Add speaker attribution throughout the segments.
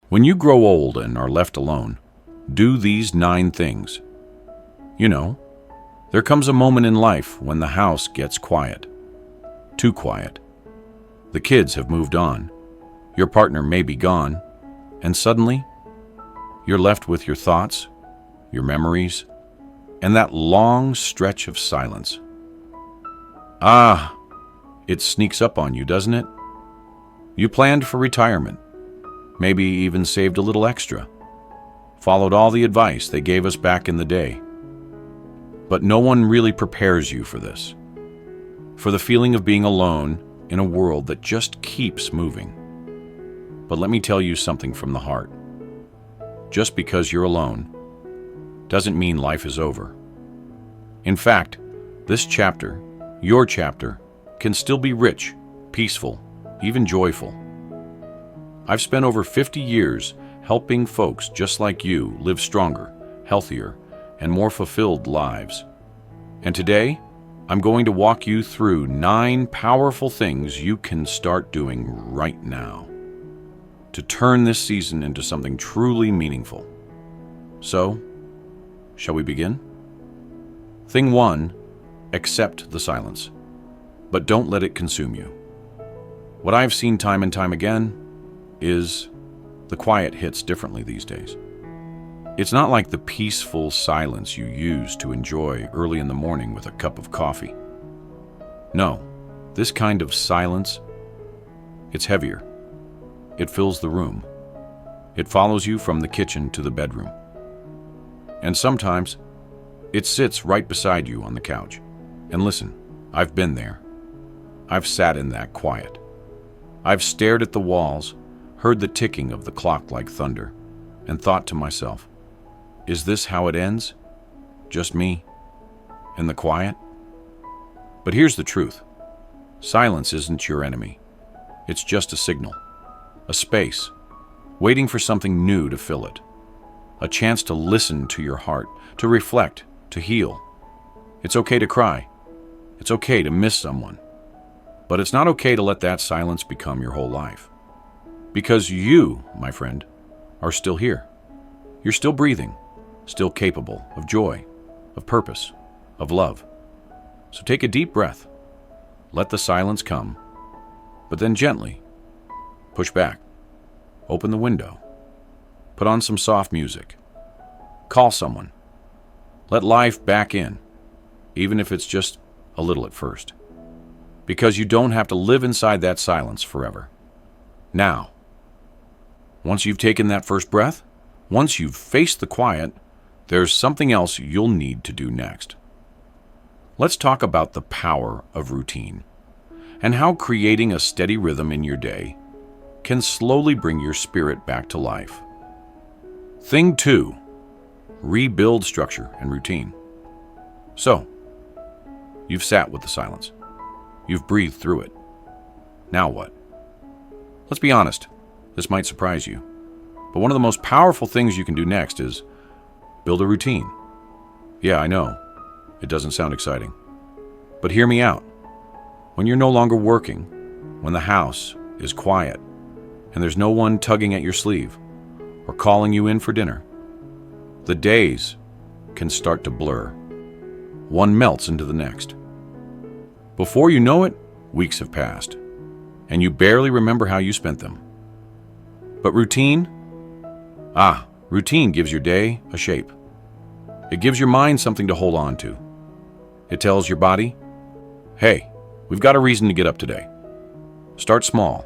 Speaker 1: When you grow old and are left alone, do these 9 things. You know, there comes a moment in life when the house gets quiet. Too quiet. The kids have moved on. Your partner may be gone. And suddenly, you're left with your thoughts, your memories, and that long stretch of silence. It sneaks up on you, doesn't it? You planned for retirement, maybe even saved a little extra, followed all the advice they gave us back in the day. But no one really prepares you for this, for the feeling of being alone in a world that just keeps moving. But let me tell you something from the heart. Just because you're alone doesn't mean life is over. In fact, this chapter, your chapter, can still be rich, peaceful, even joyful. I've spent over 50 years helping folks just like you live stronger, healthier, and more fulfilled lives. And today, I'm going to walk you through 9 powerful things you can start doing right now to turn this season into something truly meaningful. So, shall we begin? Thing 1, accept the silence, but don't let it consume you. What I've seen time and time again is the quiet hits differently these days. It's not like the peaceful silence you used to enjoy early in the morning with a cup of coffee. No, this kind of silence, it's heavier. It fills the room. It follows you from the kitchen to the bedroom. And sometimes, it sits right beside you on the couch. And listen, I've been there. I've sat in that quiet. I've stared at the walls, heard the ticking of the clock like thunder, and thought to myself, is this how it ends? Just me? In the quiet? But here's the truth. Silence isn't your enemy. It's just a signal. A space, waiting for something new to fill it. A chance to listen to your heart, to reflect, to heal. It's okay to cry. It's okay to miss someone. But it's not okay to let that silence become your whole life. Because you, my friend, are still here. You're still breathing, still capable of joy, of purpose, of love. So take a deep breath. Let the silence come, but then gently push back. Open the window. Put on some soft music. Call someone. Let life back in, even if it's just a little at first. Because you don't have to live inside that silence forever. Now, once you've taken that first breath, once you've faced the quiet, there's something else you'll need to do next. Let's talk about the power of routine and how creating a steady rhythm in your day can slowly bring your spirit back to life. Thing 2, rebuild structure and routine. So, you've sat with the silence. You've breathed through it. Now what? Let's be honest, this might surprise you, but one of the most powerful things you can do next is build a routine. Yeah, I know, it doesn't sound exciting. But hear me out. When you're no longer working, when the house is quiet, and there's no one tugging at your sleeve or calling you in for dinner, the days can start to blur. One melts into the next. Before you know it, weeks have passed, and you barely remember how you spent them. But routine? Routine gives your day a shape. It gives your mind something to hold on to. It tells your body, hey, we've got a reason to get up today. Start small.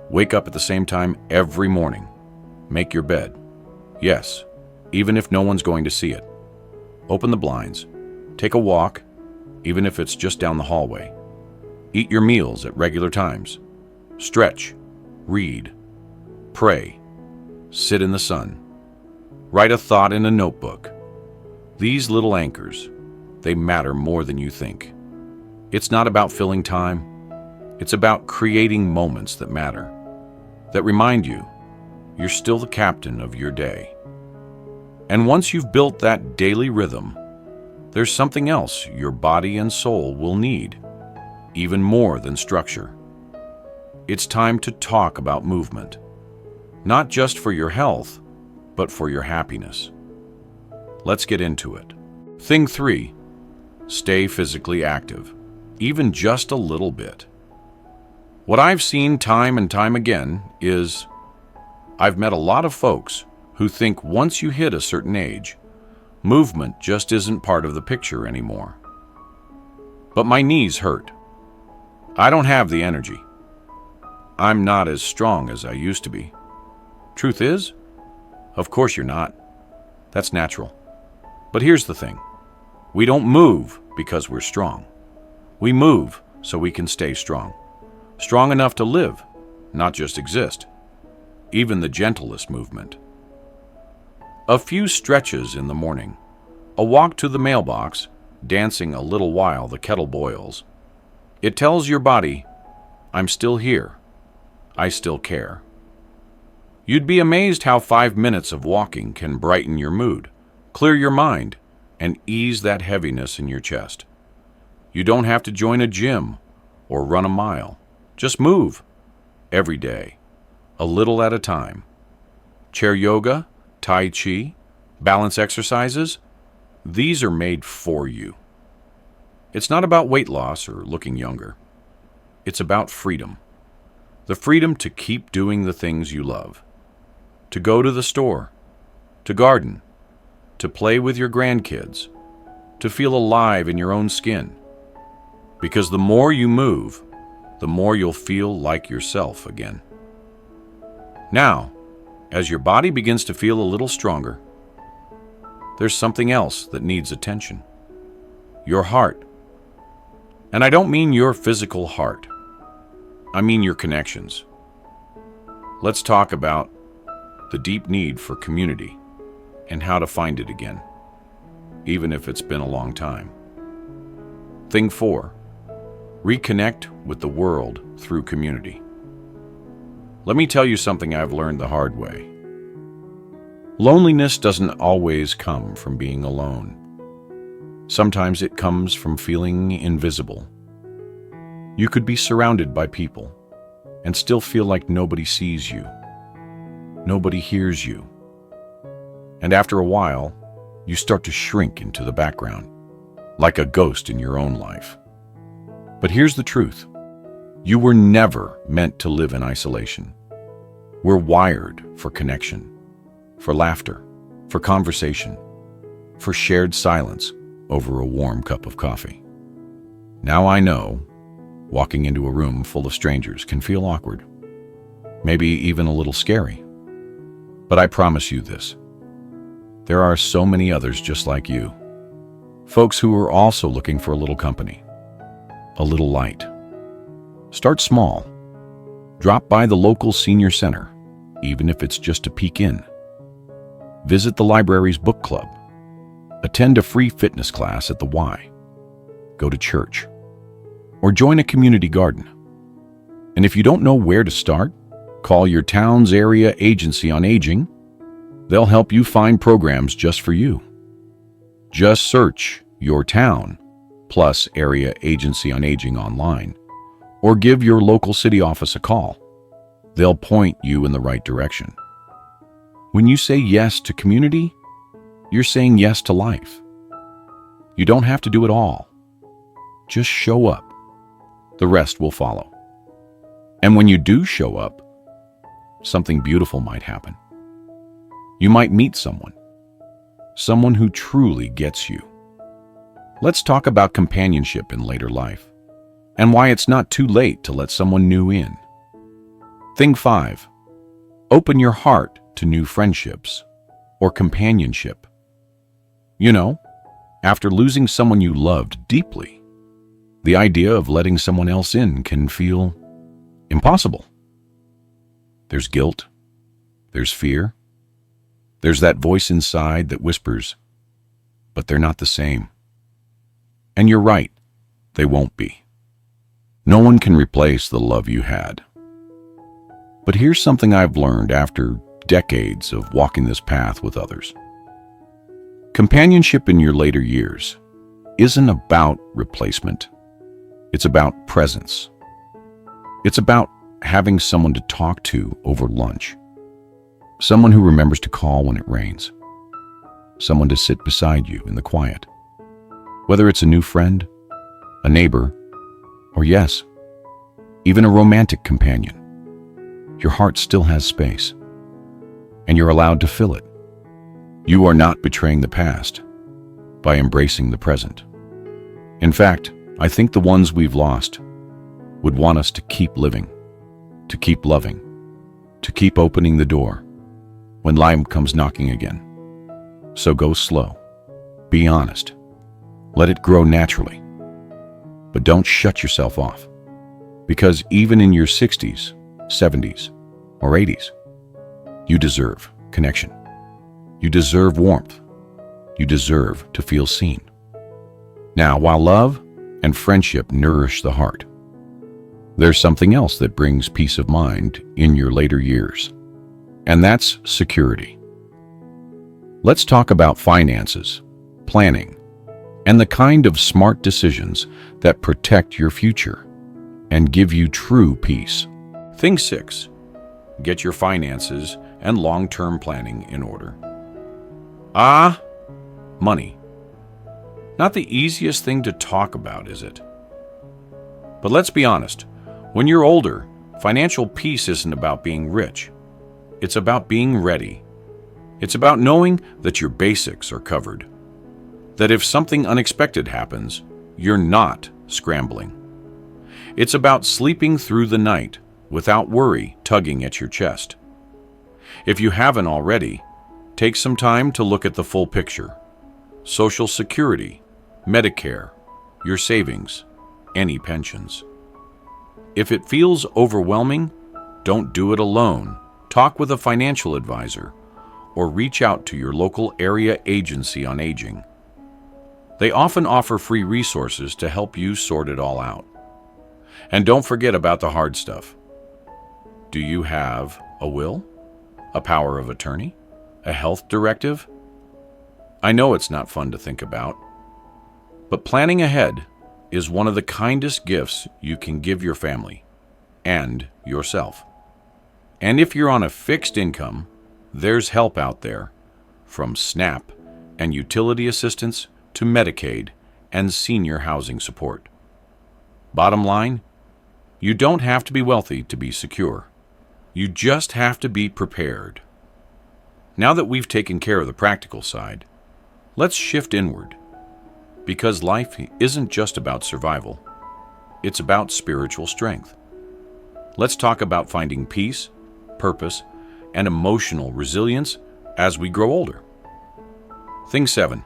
Speaker 1: Wake up at the same time every morning. Make your bed. Yes, even if no one's going to see it. Open the blinds. Take a walk, even if it's just down the hallway. Eat your meals at regular times. Stretch. Read. Pray. Sit in the sun. Write a thought in a notebook. These little anchors, they matter more than you think. It's not about filling time. It's about creating moments that matter, that remind you you're still the captain of your day. And once you've built that daily rhythm, there's something else your body and soul will need, even more than structure. It's time to talk about movement. not just for your health, but for your happiness. Let's get into it. Thing 3, stay physically active, even just a little bit. What I've seen time and time again is I've met a lot of folks who think once you hit a certain age, movement just isn't part of the picture anymore. But my knees hurt. I don't have the energy. I'm not as strong as I used to be. Truth is, of course you're not. That's natural. But here's the thing. We don't move because we're strong. We move so we can stay strong. Strong enough to live, not just exist. Even the gentlest movement. A few stretches in the morning, a walk to the mailbox, dancing a little while the kettle boils. It tells your body, I'm still here. I still care. You'd be amazed how 5 minutes of walking can brighten your mood, clear your mind, and ease that heaviness in your chest. You don't have to join a gym or run a mile. Just move every day, a little at a time. Chair yoga, tai chi, balance exercises, these are made for you. It's not about weight loss or looking younger. It's about freedom. The freedom to keep doing the things you love. To go to the store, to garden, to play with your grandkids, to feel alive in your own skin. Because the more you move, the more you'll feel like yourself again. Now, as your body begins to feel a little stronger, there's something else that needs attention. Your heart. And I don't mean your physical heart. I mean your connections. Let's talk about the deep need for community and how to find it again, even if it's been a long time. Thing 4, reconnect with the world through community. Let me tell you something I've learned the hard way. Loneliness doesn't always come from being alone. Sometimes it comes from feeling invisible. You could be surrounded by people and still feel like nobody sees you. Nobody hears you. And after a while, you start to shrink into the background, like a ghost in your own life. But here's the truth. You were never meant to live in isolation. We're wired for connection, for laughter, for conversation, for shared silence over a warm cup of coffee. Now I know, walking into a room full of strangers can feel awkward, maybe even a little scary. But I promise you this, there are so many others just like you, folks who are also looking for a little company, a little light. Start small. Drop by the local senior center, even if it's just to peek in. Visit the library's book club. Attend a free fitness class at the Y. Go to church. Or join a community garden. And if you don't know where to start, call your town's area agency on aging. They'll help you find programs just for you. Just search your town plus area agency on aging online, or give your local city office a call. They'll point you in the right direction. When you say yes to community, you're saying yes to life. You don't have to do it all. Just show up. The rest will follow. And when you do show up, something beautiful might happen. You might meet someone who truly gets you. Let's talk about companionship in later life, and why it's not too late to let someone new in. Thing 5, open your heart to new friendships or companionship. You know, after losing someone you loved deeply, the idea of letting someone else in can feel impossible. There's guilt, there's fear, there's that voice inside that whispers, but they're not the same. And you're right, they won't be. No one can replace the love you had. But here's something I've learned after decades of walking this path with others. Companionship in your later years isn't about replacement. It's about presence. It's about having someone to talk to over lunch, Someone who remembers to call when it rains. Someone to sit beside you in the quiet. Whether it's a new friend, a neighbor, or yes, even a romantic companion, your heart still has space, and you're allowed to fill it. You are not betraying the past by embracing the present. In fact, I think the ones we've lost would want us to keep living, to keep loving, to keep opening the door when life comes knocking again. So go slow, be honest, let it grow naturally, but don't shut yourself off, because even in your 60s, 70s, or 80s, you deserve connection. You deserve warmth. You deserve to feel seen. Now, while love and friendship nourish the heart, there's something else that brings peace of mind in your later years, and that's security. Let's talk about finances, planning, and the kind of smart decisions that protect your future and give you true peace. Thing 6. Get your finances and long-term planning in order. Money. Not the easiest thing to talk about, is it? But let's be honest, when you're older, financial peace isn't about being rich. It's about being ready. It's about knowing that your basics are covered. That if something unexpected happens, you're not scrambling. It's about sleeping through the night without worry tugging at your chest. If you haven't already, take some time to look at the full picture. Social Security, Medicare, your savings, any pensions. If it feels overwhelming, don't do it alone. Talk with a financial advisor or reach out to your local area agency on aging. They often offer free resources to help you sort it all out. And don't forget about the hard stuff. Do you have a will? A power of attorney? A health directive? I know it's not fun to think about, but planning ahead is one of the kindest gifts you can give your family and yourself. And if you're on a fixed income, there's help out there, from SNAP and utility assistance to Medicaid and senior housing support. Bottom line, you don't have to be wealthy to be secure. You just have to be prepared. Now that we've taken care of the practical side, let's shift inward, because life isn't just about survival. It's about spiritual strength. Let's talk about finding peace, purpose, and emotional resilience as we grow older. Thing 7.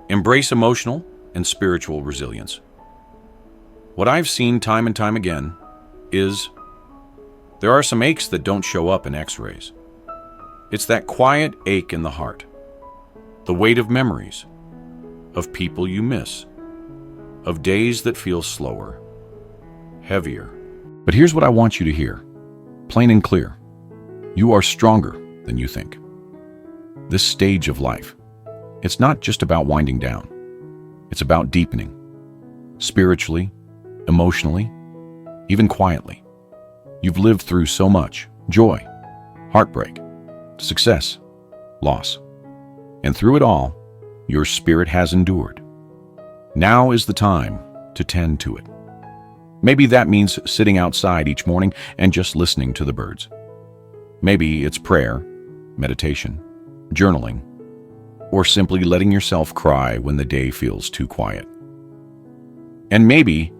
Speaker 1: Embrace emotional and spiritual resilience. What I've seen time and time again is there are some aches that don't show up in x-rays. It's that quiet ache in the heart, the weight of memories, of people you miss, of days that feel slower, heavier. But here's what I want you to hear, plain and clear. You are stronger than you think. This stage of life, it's not just about winding down. It's about deepening, spiritually, emotionally, even quietly. You've lived through so much joy, heartbreak, success, loss. And through it all, your spirit has endured. Now is the time to tend to it. Maybe that means sitting outside each morning and just listening to the birds. Maybe it's prayer, meditation, journaling, or simply letting yourself cry when the day feels too quiet. And maybe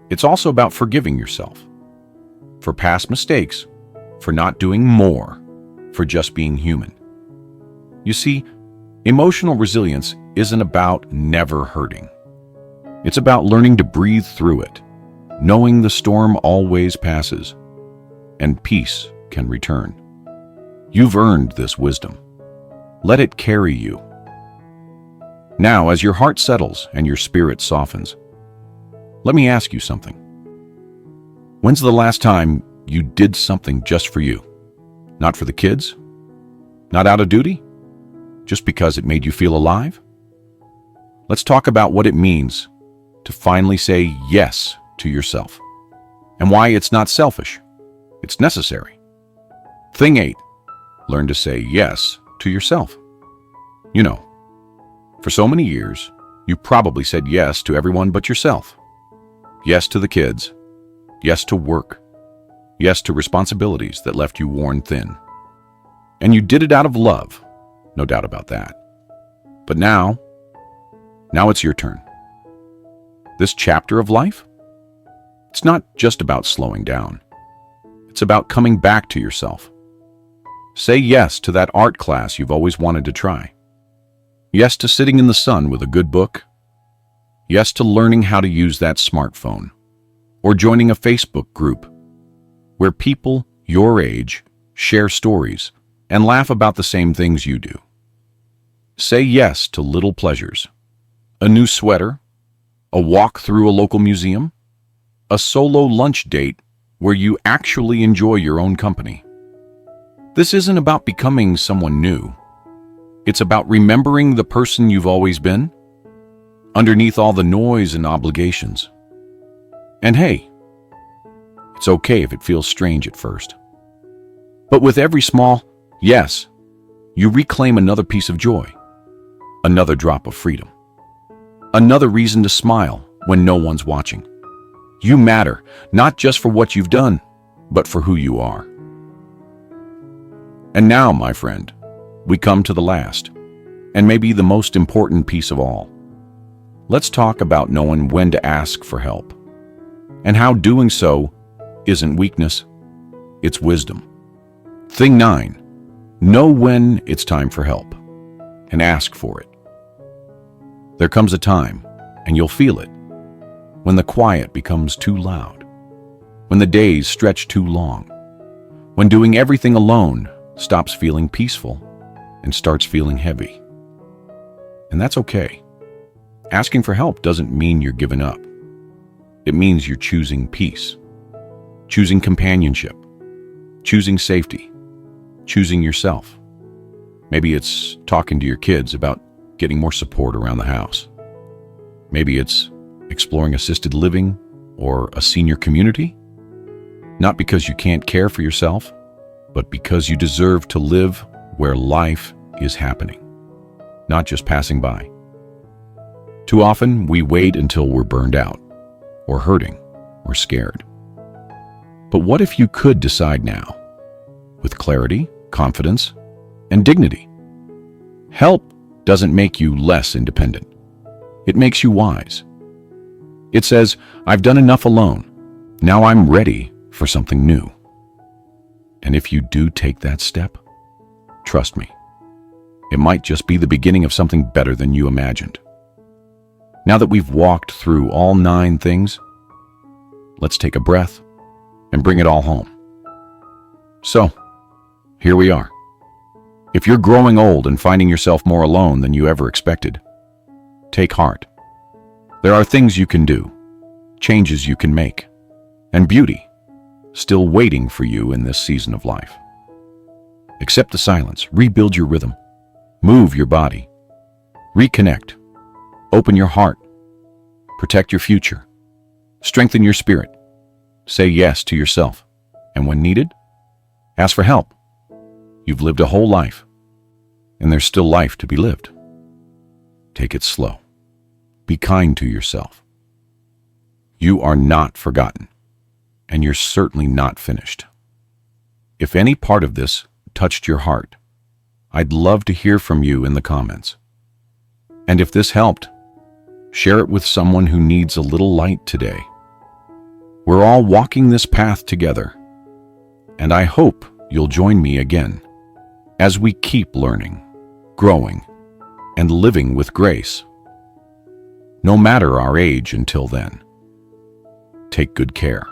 Speaker 1: it's also about forgiving yourself for past mistakes, for not doing more, for just being human. You see, emotional resilience isn't about never hurting. It's about learning to breathe through it, knowing the storm always passes, and peace can return. You've earned this wisdom. Let it carry you. Now, as your heart settles and your spirit softens, let me ask you something. When's the last time you did something just for you? Not for the kids? Not out of duty? Just because it made you feel alive? Let's talk about what it means to finally say yes to yourself, and why it's not selfish. It's necessary. Thing 8. learn to say yes to yourself. You know, for so many years, you probably said yes to everyone but yourself. Yes to the kids. Yes to work. Yes to responsibilities that left you worn thin. And you did it out of love, no doubt about that. But now it's your turn. This chapter of life, it's not just about slowing down. It's about coming back to yourself. Say yes to that art class you've always wanted to try. Yes to sitting in the sun with a good book. Yes to learning how to use that smartphone. Or joining a Facebook group where people your age share stories and laugh about the same things you do. Say yes to little pleasures. A new sweater, a walk through a local museum, a solo lunch date where you actually enjoy your own company. This isn't about becoming someone new. It's about remembering the person you've always been, underneath all the noise and obligations. And hey, it's okay if it feels strange at first. But with every small yes, you reclaim another piece of joy, another drop of freedom, another reason to smile when no one's watching. You matter, not just for what you've done, but for who you are. And now, my friend, we come to the last, and maybe the most important piece of all. Let's talk about knowing when to ask for help, and how doing so isn't weakness, it's wisdom. Thing 9, know when it's time for help, and ask for it. There comes a time, and you'll feel it, when the quiet becomes too loud, when the days stretch too long, when doing everything alone stops feeling peaceful and starts feeling heavy. And that's okay. Asking for help doesn't mean you're giving up. It means you're choosing peace, choosing companionship, choosing safety, choosing yourself. Maybe it's talking to your kids about getting more support around the house. Maybe it's exploring assisted living or a senior community. Not because you can't care for yourself, but because you deserve to live where life is happening, not just passing by. Too often, we wait until we're burned out, or hurting, or scared. But what if you could decide now, with clarity, confidence, and dignity? Help doesn't make you less independent. It makes you wise. It says, I've done enough alone. Now I'm ready for something new. And if you do take that step, trust me, it might just be the beginning of something better than you imagined. Now that we've walked through all 9 things, let's take a breath and bring it all home. So, here we are. If you're growing old and finding yourself more alone than you ever expected, take heart. There are things you can do, changes you can make, and beauty still waiting for you in this season of life. Accept the silence, rebuild your rhythm, move your body, reconnect, open your heart, protect your future, strengthen your spirit, say yes to yourself, and when needed, ask for help. You've lived a whole life, and there's still life to be lived. Take it slow. Be kind to yourself. You are not forgotten, and you're certainly not finished. If any part of this touched your heart, I'd love to hear from you in the comments. And if this helped, share it with someone who needs a little light today. We're all walking this path together, and I hope you'll join me again as we keep learning, growing, and living with grace. No matter our age until then, take good care.